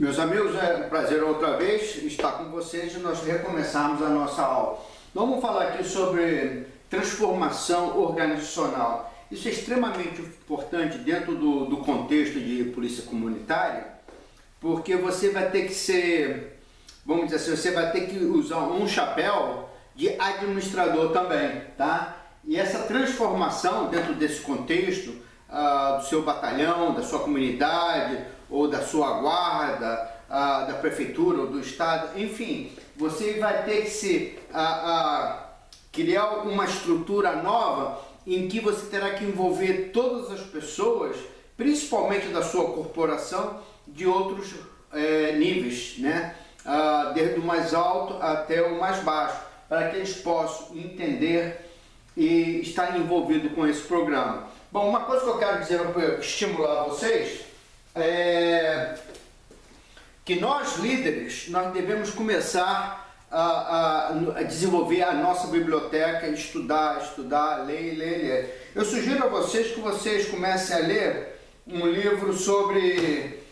Meus amigos, é um prazer outra vez estar com vocês e nós recomeçarmos a nossa aula. Vamos falar aqui sobre transformação organizacional. Isso é extremamente importante dentro do contexto de polícia comunitária, porque você vai ter que ser, vamos dizer assim, você vai ter que usar um chapéu de administrador também, tá? E essa transformação dentro desse contexto, do seu batalhão, da sua comunidade, ou da sua guarda, da prefeitura ou do estado, enfim, você vai ter que criar uma estrutura nova em que você terá que envolver todas as pessoas, principalmente da sua corporação, de outros níveis, né? Desde o mais alto até o mais baixo, para que eles possam entender e estar envolvido com esse programa. Bom, uma coisa que eu quero dizer para estimular vocês é que nós líderes, nós devemos começar a desenvolver a nossa biblioteca, estudar, ler. Eu sugiro a vocês que vocês comecem a ler um livro sobre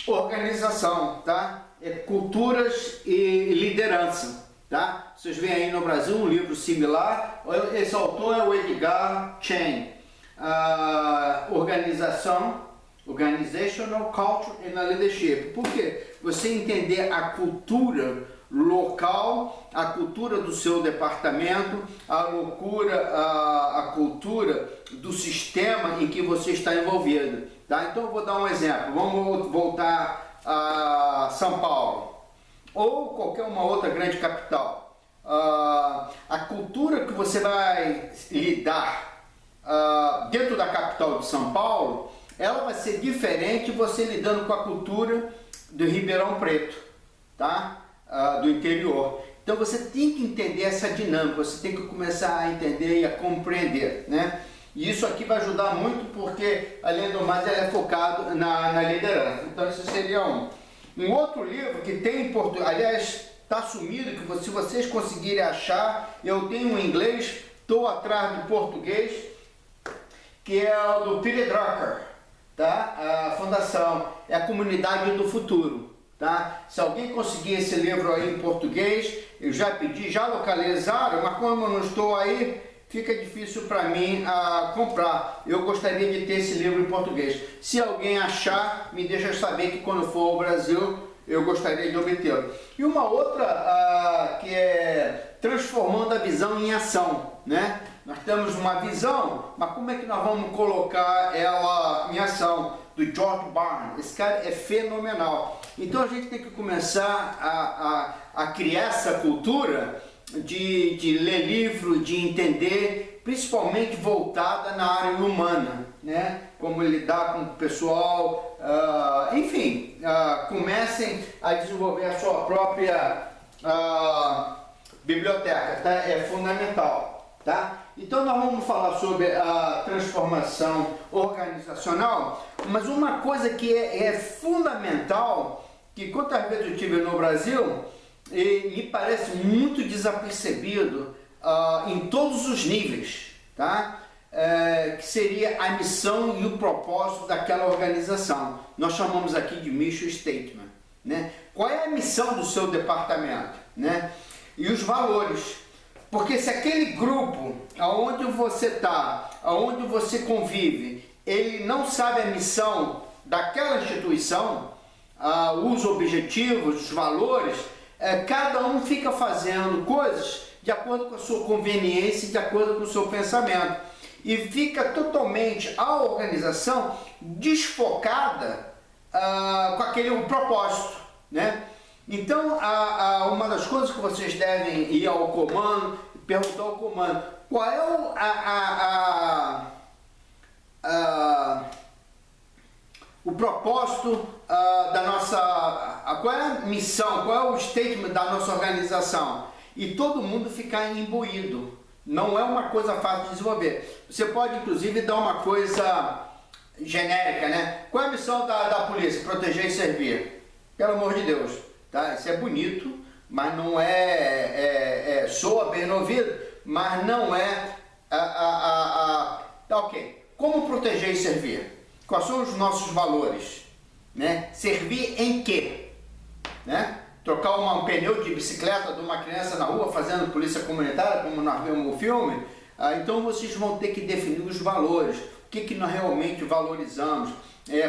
organização, tá? Culturas e liderança, tá? Vocês veem aí no Brasil um livro similar, esse autor é o Edgar Schein, Organizational Culture and Leadership. Por quê? Você entender a cultura local, a cultura do seu departamento, a cultura do sistema em que você está envolvido, tá? Então eu vou dar um exemplo. Vamos voltar a São Paulo ou qualquer uma outra grande capital. A cultura que você vai lidar dentro da capital de São Paulo, ela vai ser diferente você lidando com a cultura do Ribeirão Preto, tá? Do interior. Então você tem que entender essa dinâmica, você tem que começar a entender e a compreender, né? E isso aqui vai ajudar muito porque, além do mais, ele é focado na liderança. Então isso seria um outro livro que tem em português, aliás, está sumido, que se vocês conseguirem achar, eu tenho em inglês, estou atrás do português, que é o do Peter Drucker, tá? A fundação é a Comunidade do Futuro, tá? Se alguém conseguir esse livro aí em português, eu já pedi, já localizaram, mas como eu não estou aí, fica difícil para mim comprar. Eu gostaria de ter esse livro em português. Se alguém achar, me deixa saber que quando for ao Brasil, eu gostaria de obtê-lo. E uma outra que é Transformando a Visão em Ação, né? Nós temos uma visão, mas como é que nós vamos colocar ela em ação? Do George Barnes. Esse cara é fenomenal. Então a gente tem que começar a criar essa cultura de ler livro, de entender, principalmente voltada na área humana, né? Como lidar com o pessoal, enfim, comecem a desenvolver a sua própria biblioteca, tá? É fundamental, tá? Então nós vamos falar sobre a transformação organizacional, mas uma coisa que é fundamental, que quantas vezes eu estive no Brasil, e me parece muito desapercebido em todos os níveis, tá? Que seria a missão e o propósito daquela organização. Nós chamamos aqui de mission statement, né? Qual é a missão do seu departamento, né? E os valores. Porque se aquele grupo aonde você está, aonde você convive, ele não sabe a missão daquela instituição, os objetivos, os valores, cada um fica fazendo coisas de acordo com a sua conveniência, de acordo com o seu pensamento. E fica totalmente a organização desfocada com aquele propósito, né? Então, uma das coisas que vocês devem ir ao comando, perguntar ao comando, qual é o propósito da nossa, qual é a missão, qual é o statement da nossa organização? E todo mundo ficar imbuído. Não é uma coisa fácil de desenvolver. Você pode, inclusive, dar uma coisa genérica, né? Qual é a missão da polícia? Proteger e servir. Pelo amor de Deus. Tá? Isso é bonito, mas não soa bem no ouvido, mas não é ok. Como proteger e servir? Quais são os nossos valores? Né? Servir em quê? né? Trocar um pneu de bicicleta de uma criança na rua fazendo polícia comunitária, como nós vemos no filme. Então vocês vão ter que definir os valores, o que nós realmente valorizamos.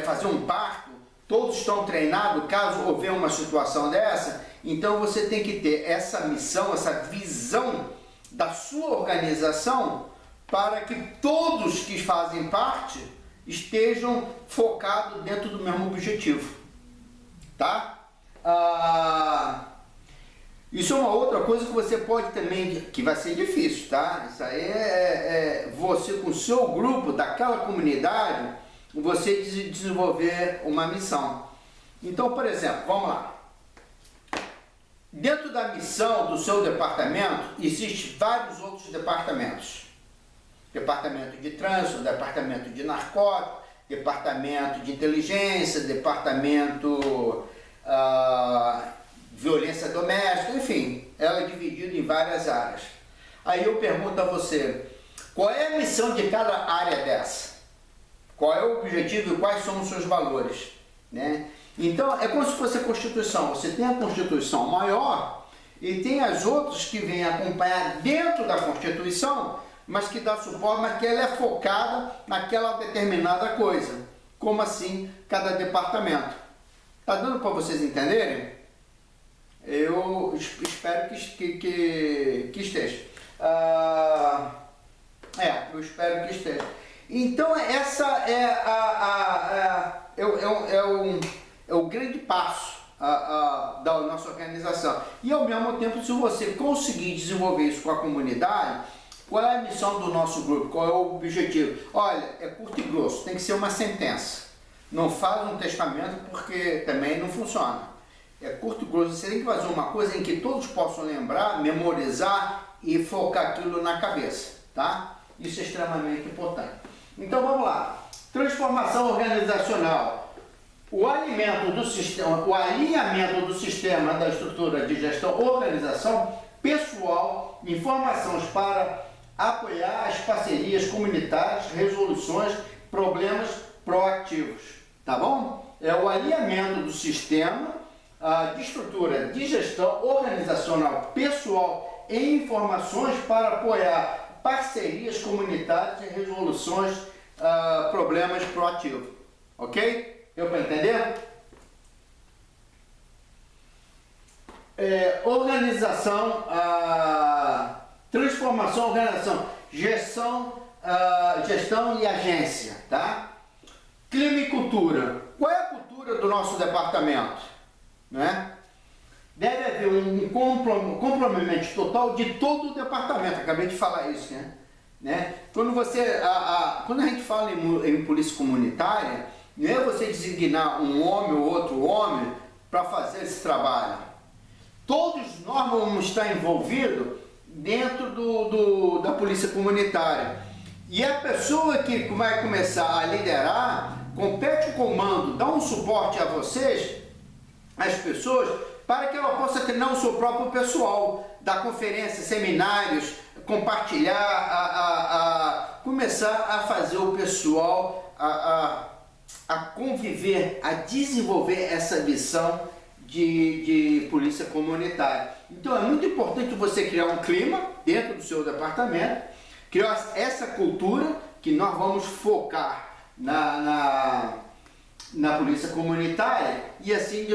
Fazer um parto, todos estão treinados caso houver uma situação dessa. Então você tem que ter essa missão, essa visão da sua organização para que todos que fazem parte estejam focados dentro do mesmo objetivo, tá? Isso é uma outra coisa que você pode também, que vai ser difícil, tá? Isso aí é você com o seu grupo, daquela comunidade, você desenvolver uma missão. Então, por exemplo, vamos lá. Dentro da missão do seu departamento, existem vários outros departamentos. Departamento de trânsito, departamento de narcóticos, departamento de inteligência, departamento violência doméstica, enfim, ela é dividida em várias áreas. Aí eu pergunto a você, qual é a missão de cada área dessa? Qual é o objetivo e quais são os seus valores, né? Então, é como se fosse a Constituição. Você tem a Constituição maior e tem as outras que vêm acompanhar dentro da Constituição, mas que dá suporte, mas que ela é focada naquela determinada coisa. Como assim, cada departamento. Tá dando para vocês entenderem? Eu espero que esteja. Eu espero que esteja. Então, essa é o grande passo da nossa organização. E ao mesmo tempo, se você conseguir desenvolver isso com a comunidade, qual é a missão do nosso grupo? Qual é o objetivo? Olha, é curto e grosso, tem que ser uma sentença. Não faz um testamento porque também não funciona. É curto e grosso, você tem que fazer uma coisa em que todos possam lembrar, memorizar e focar aquilo na cabeça, tá? Isso é extremamente importante. Então vamos lá. Transformação organizacional. O alinhamento do sistema da estrutura de gestão, organização, pessoal, informações para apoiar as parcerias comunitárias, resoluções, problemas proativos, tá bom? É o alinhamento do sistema de estrutura de gestão organizacional, pessoal e informações para apoiar parcerias comunitárias e resoluções, problemas proativos, ok? Deu para entender? Organização, transformação, organização, gestão e agência, tá? Clima e cultura. Qual é a cultura do nosso departamento? Né? Deve haver um comprometimento total de todo o departamento. Acabei de falar isso, né? Quando a gente fala em polícia comunitária, não é você designar um homem ou outro homem para fazer esse trabalho. Todos nós vamos estar envolvidos dentro da polícia comunitária. E a pessoa que vai começar a liderar, compete o comando, dá um suporte a vocês, as pessoas, para que ela possa treinar o seu próprio pessoal, dar conferências, seminários, compartilhar, começar a fazer o pessoal a conviver, a desenvolver essa visão de polícia comunitária. Então é muito importante você criar um clima dentro do seu departamento, criar essa cultura que nós vamos focar na polícia comunitária e assim,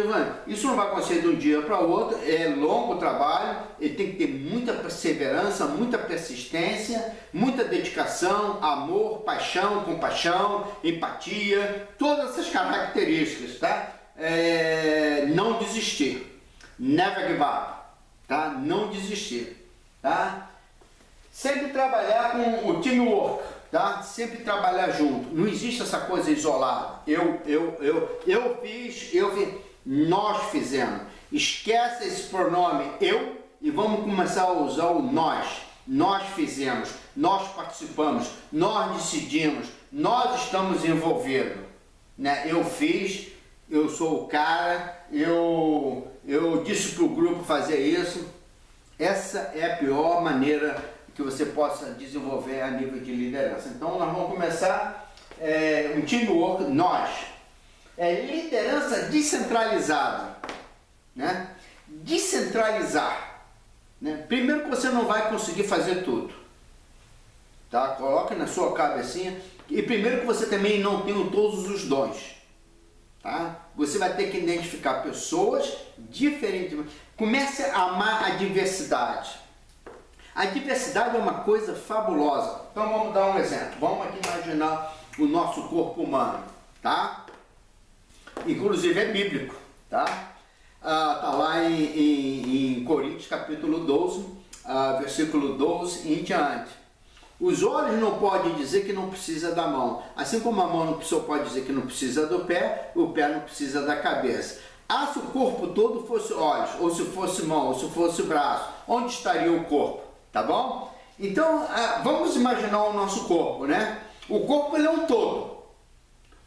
isso não vai acontecer de um dia para o outro, é longo trabalho, ele tem que ter muita perseverança, muita persistência, muita dedicação, amor, paixão, compaixão, empatia, todas essas características, tá? Não desistir, never give up, tá? Não desistir, tá? Sempre trabalhar com o teamwork, tá? Sempre trabalhar junto, não existe essa coisa isolada, eu fiz, nós fizemos, esquece esse pronome eu e vamos começar a usar o nós fizemos, nós participamos, nós decidimos, nós estamos envolvidos, né? Eu fiz, eu sou o cara, eu disse para o grupo fazer isso. Essa é a pior maneira que você possa desenvolver a nível de liderança. Então nós vamos começar um teamwork, nós. Liderança descentralizada. né? Descentralizar, né? Primeiro que você não vai conseguir fazer tudo, tá? Coloca na sua cabecinha. E primeiro que você também não tem todos os dons, tá? Você vai ter que identificar pessoas diferentes. Comece a amar a diversidade. A diversidade é uma coisa fabulosa. Então vamos dar um exemplo. Vamos aqui imaginar o nosso corpo humano, tá? Inclusive é bíblico, tá? Tá lá em Coríntios capítulo 12, versículo 12 e em diante. Os olhos não podem dizer que não precisa da mão, assim como a mão não pode dizer que não precisa do pé, o pé não precisa da cabeça. Se o corpo todo fosse olhos, ou se fosse mão, ou se fosse braço, onde estaria o corpo? Tá bom? Então, vamos imaginar o nosso corpo, né? O corpo ele é um todo.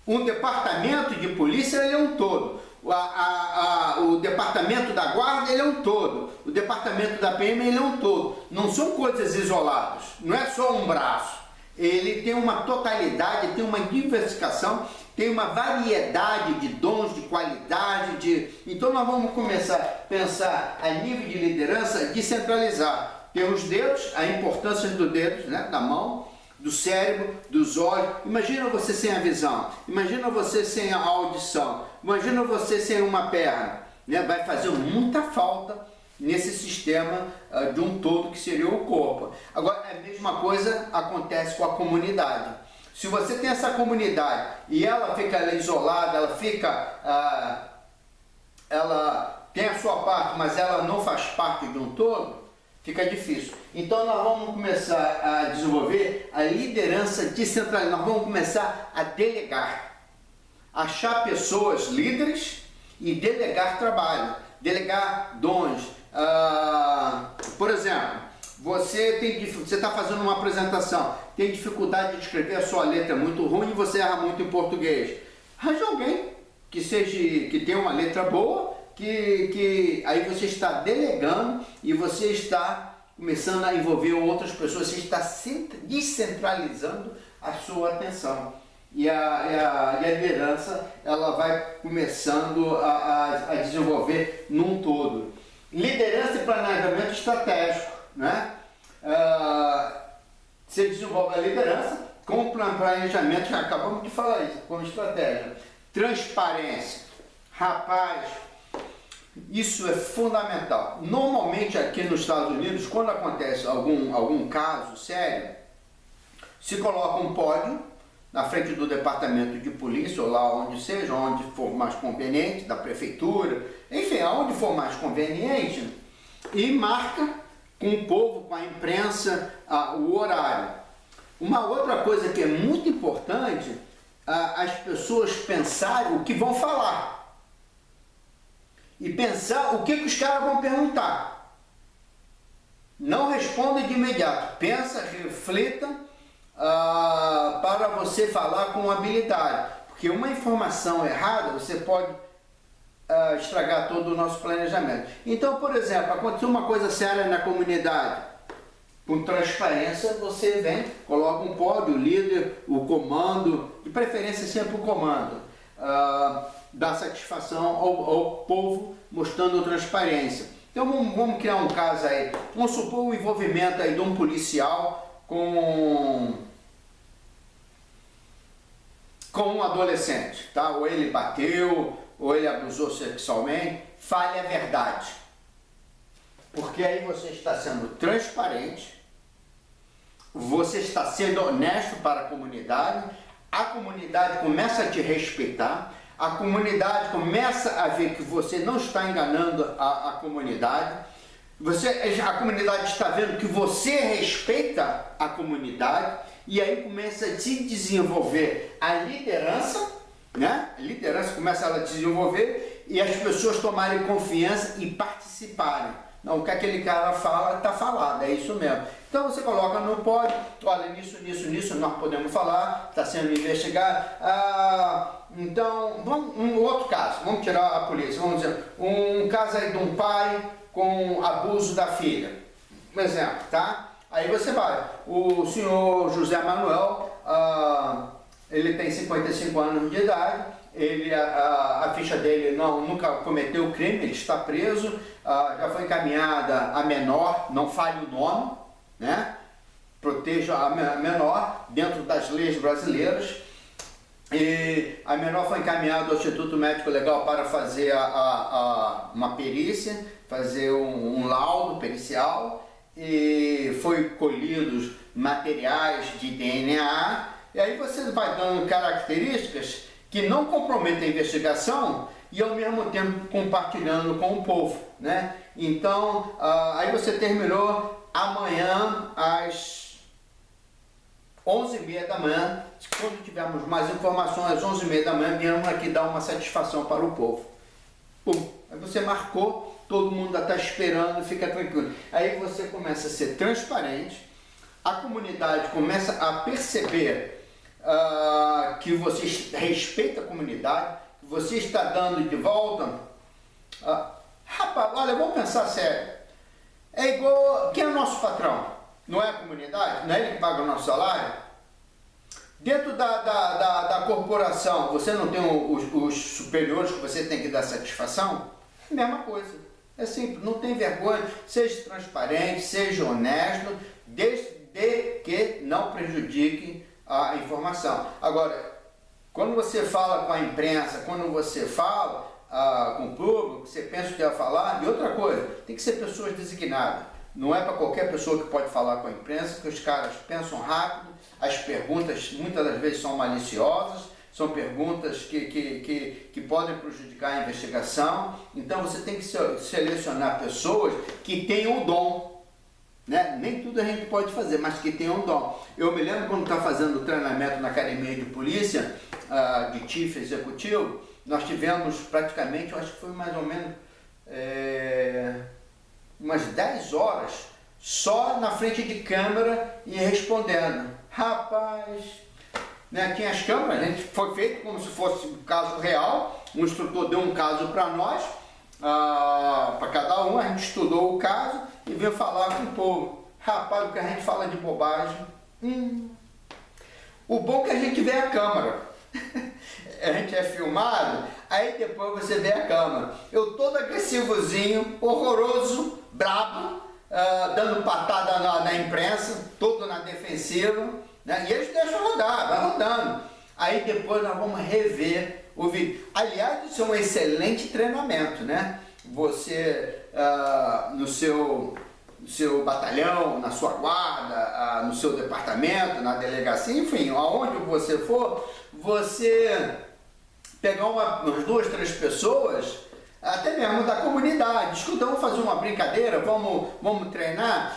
Um departamento de polícia ele é um todo. O departamento da guarda ele é um todo. O departamento da PM ele é um todo. Não são coisas isoladas. Não é só um braço. Ele tem uma totalidade, tem uma diversificação, tem uma variedade de dons, de qualidade. Então nós vamos começar a pensar a nível de liderança, descentralizar. Tem os dedos, a importância dos dedos, né, da mão, do cérebro, dos olhos. Imagina você sem a visão, imagina você sem a audição, imagina você sem uma perna, né? Vai fazer muita falta nesse sistema de um todo que seria o corpo. Agora, a mesma coisa acontece com a comunidade. Se você tem essa comunidade e ela fica isolada, ela tem a sua parte, mas ela não faz parte de um todo, fica difícil. Então nós vamos começar a desenvolver a liderança descentralizada. Nós vamos começar a delegar. Achar pessoas líderes e delegar trabalho. Delegar dons. Por exemplo, você está fazendo uma apresentação, tem dificuldade de escrever, a sua letra é muito ruim e você erra muito em português. Arranje alguém que tenha uma letra boa, que aí você está delegando e você está começando a envolver outras pessoas, você está descentralizando a sua atenção. E a liderança ela vai começando a desenvolver num todo. Liderança e planejamento estratégico, né? Você desenvolve a liderança com planejamento, já acabamos de falar isso, com estratégia. Transparência. Rapaz, isso é fundamental. Normalmente aqui nos Estados Unidos, quando acontece algum caso sério, se coloca um pódio na frente do departamento de polícia, ou lá onde seja, onde for mais conveniente, da prefeitura, enfim, aonde for mais conveniente, e marca com o povo, com a imprensa, o horário. Uma outra coisa que é muito importante, as pessoas pensarem o que vão falar. E pensar o que os caras vão perguntar. Não responda de imediato. Pensa, reflita para você falar com habilidade. Porque uma informação errada, você pode estragar todo o nosso planejamento. Então, por exemplo, aconteceu uma coisa séria na comunidade. Com transparência, você vem, coloca um pódio, o líder, o comando, de preferência sempre o comando. Dá satisfação ao povo, mostrando transparência. Então vamos criar um caso aí. Vamos supor o envolvimento aí de um policial com um adolescente, tá? Ou ele bateu, ou ele abusou sexualmente. Fale a verdade. Porque aí você está sendo transparente, você está sendo honesto para a comunidade começa a te respeitar, a comunidade começa a ver que você não está enganando a comunidade, a comunidade está vendo que você respeita a comunidade, e aí começa a se desenvolver a liderança, né? A liderança começa a desenvolver e as pessoas tomarem confiança e participarem. Não, o que aquele cara fala, está falado, é isso mesmo. Então você coloca no pódio, olha, nisso nós podemos falar, está sendo investigado. Então, um outro caso, vamos tirar a polícia, vamos dizer, um caso aí de um pai com abuso da filha. Um exemplo, tá? Aí você vai, o senhor José Manuel, ele tem 55 anos de idade, a ficha dele nunca cometeu crime, ele está preso, já foi encaminhada a menor, não fale o nome, né? Proteja a menor dentro das leis brasileiras. E a menor foi encaminhada ao Instituto Médico Legal para fazer uma perícia, fazer um laudo pericial, e foi colhidos materiais de DNA, e aí você vai dando características que não comprometem a investigação e ao mesmo tempo compartilhando com o povo, né? Então, aí você terminou amanhã às 11h30 da manhã, quando tivermos mais informações, às 11h30 da manhã, viemos aqui dar uma satisfação para o povo. Pum. Aí você marcou, todo mundo está esperando, fica tranquilo. Aí você começa a ser transparente, a comunidade começa a perceber que você respeita a comunidade, que você está dando de volta. Rapaz, olha, vamos pensar sério. É igual, quem é o nosso patrão? Não é a comunidade? Não é ele que paga o nosso salário? Dentro da corporação, você não tem os superiores que você tem que dar satisfação? Mesma coisa. É simples, não tem vergonha, seja transparente, seja honesto, desde que não prejudique a informação. Agora, quando você fala com a imprensa, quando você fala com o público, você pensa que vai falar, e outra coisa, tem que ser pessoas designadas. Não é para qualquer pessoa que pode falar com a imprensa, que os caras pensam rápido, as perguntas muitas das vezes são maliciosas, são perguntas que podem prejudicar a investigação. Então você tem que selecionar pessoas que tenham o dom, né? Nem tudo a gente pode fazer, mas que tenham o dom. Eu me lembro quando estava fazendo treinamento na academia de polícia, de chief executivo, nós tivemos praticamente, eu acho que foi mais ou menos umas 10 horas só na frente de câmera e respondendo. Rapaz, né, tinha as câmeras, a gente foi feito como se fosse um caso real, o instrutor deu um caso para nós, para cada um, a gente estudou o caso e veio falar com o povo. Rapaz, o que a gente fala de bobagem, o bom é que a gente vê a câmera, a gente é filmado, aí depois você vê a câmera, eu todo agressivozinho, horroroso, brabo, dando patada na imprensa, todo na defensiva, né? E eles deixam rodar, vai rodando. Aí depois nós vamos rever o vídeo. Aliás, isso é um excelente treinamento, né? Você, no seu batalhão, na sua guarda, no seu departamento, na delegacia, enfim, aonde você for, você pegar umas 2, 3 pessoas, até mesmo da comunidade, escuta, vamos fazer uma brincadeira, vamos treinar,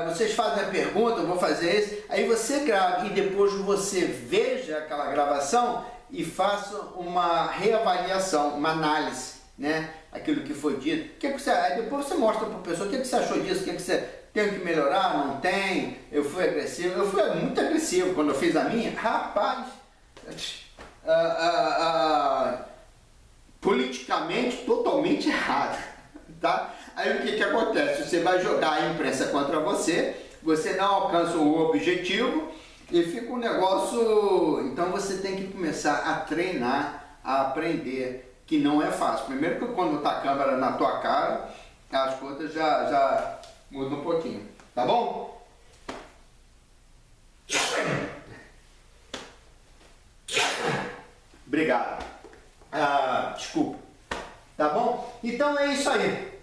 vocês fazem a pergunta, eu vou fazer isso, aí você grava e depois você veja aquela gravação e faça uma reavaliação, uma análise, né? Aquilo que foi dito, aí depois você mostra para a pessoa o que você achou disso, o que você tem que melhorar, não tem, eu fui agressivo, eu fui muito agressivo quando eu fiz a minha, rapaz, politicamente totalmente errado, tá? Aí o que acontece? Você vai jogar a imprensa contra você, você não alcança o objetivo e fica um negócio. Então você tem que começar a treinar, a aprender, que não é fácil. Primeiro que quando tá a câmera na tua cara, as coisas já mudam um pouquinho, tá bom? Obrigado. Desculpa. Tá bom? Então é isso aí.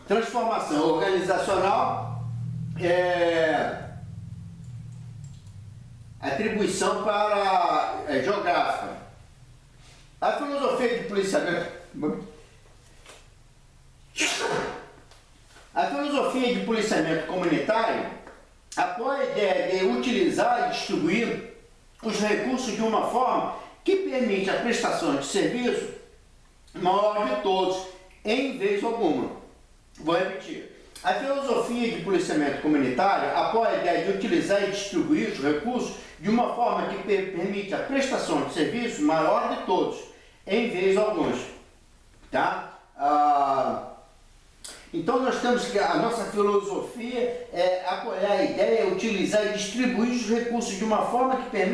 Transformação organizacional, atribuição para geográfica. A filosofia de policiamento. A filosofia de policiamento comunitário apoia a ideia de utilizar e distribuir os recursos de uma forma que permite a prestação de serviço maior de todos, em vez alguma. Vou repetir. A filosofia de policiamento comunitário apoia a ideia de utilizar e distribuir os recursos de uma forma que permite a prestação de serviço maior de todos, em vez alguns. Tá? Então nós temos que, a nossa filosofia é apoiar a ideia, utilizar e distribuir os recursos de uma forma que permita